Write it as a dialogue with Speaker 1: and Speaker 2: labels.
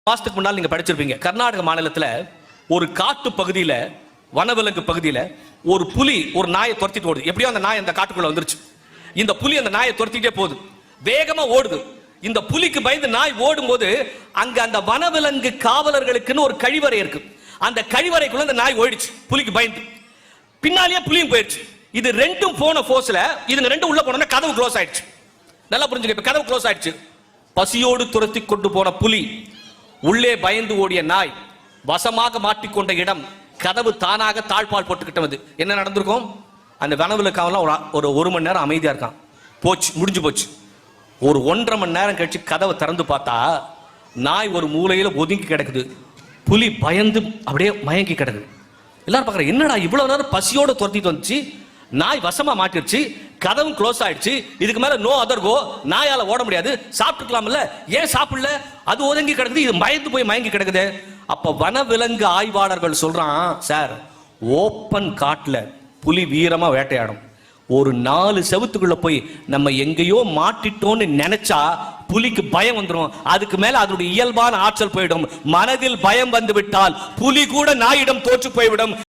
Speaker 1: மாசத்துக்கு முன்னால் நீங்க படிச்சிருப்பீங்க, கர்நாடக மாநிலத்தில் ஒரு காட்டு பகுதியில், வனவிலங்கு பகுதியில் ஒரு புலி ஒரு நாயை துரத்திட்டு ஓடுது. எப்படியோ அந்த நாய் அந்த காட்டுக்குள்ள வந்துருச்சு. இந்த புலி அந்த நாயை துரத்திட்டே போகுது, வேகமா ஓடுது. இந்த புலிக்கு பயந்து நாய் ஓடும் போது அங்க அந்த வனவிலங்கு காவலர்களுக்குன்னு ஒரு கழிவறை இருக்கு. அந்த கழிவறைக்குள்ள அந்த நாய் ஓடிச்சு, புலிக்கு பயந்து. பின்னாலேயே புலியும் போயிடுச்சு. இது ரெண்டும் போன போர்ஸ்ல இதுங்க ரெண்டும் உள்ள போனோம்னா கதவு க்ளோஸ் ஆயிடுச்சு. நல்லா புரிஞ்சுக்க, இப்ப கதவு க்ளோஸ் ஆயிடுச்சு. பசியோடு துரத்தி கொண்டு போன புலி, உள்ளே பயந்து ஓடிய நாய், வசமாக மாட்டிக்கொண்ட இடம், கதவு தானாக தாழ்பால் போட்டுக்கிட்டது. என்ன நடந்திருக்கும்? அந்த வனவிலங்காவெல்லாம் ஒரு மணி நேரம் அமைதியா இருக்கான். போச்சு, முடிஞ்சு போச்சு. ஒரு 1.5 மணி நேரம் கழிச்சு கதவை திறந்து பார்த்தா நாய் ஒரு மூலையில ஒதுங்கி கிடக்குது. புலி பயந்து அப்படியே மயங்கி கிடக்குது. எல்லாரும் பார்க்குற, என்னடா இவ்வளவு நேரம் பசியோட துரத்திட்டு வந்துச்சு, நாய் வசமா மாட்டிருச்சு, கதவும் க்ளோஸ் ஆயிடுச்சு, இதுக்கு மேல நோ அதர் கோ, நாயால ஓட முடியாது, சாப்பிட்டுக்கலாம்ல, ஏன் சாப்பிடல, அது ஒதுங்கி கிடக்குது, இது பயந்து போய் மயங்கி கிடக்குது. அப்ப வனவிலங்கு ஆய்வாளர்கள் சொல்றான், சார், ஓப்பன் காட்டுல புலி வீரமா வேட்டையாடும். ஒரு 4 செவுத்துக்குள்ள போய் நம்ம எங்கேயோ மாட்டிட்டோம்னு நினைச்சா புலிக்கு பயம் வந்துடும். அதுக்கு மேல அதனுடைய இயல்பான ஆற்றல் போயிடும். மனதில் பயம் வந்து விட்டால் புலி கூட நாயிடம் தோற்று போய்விடும்.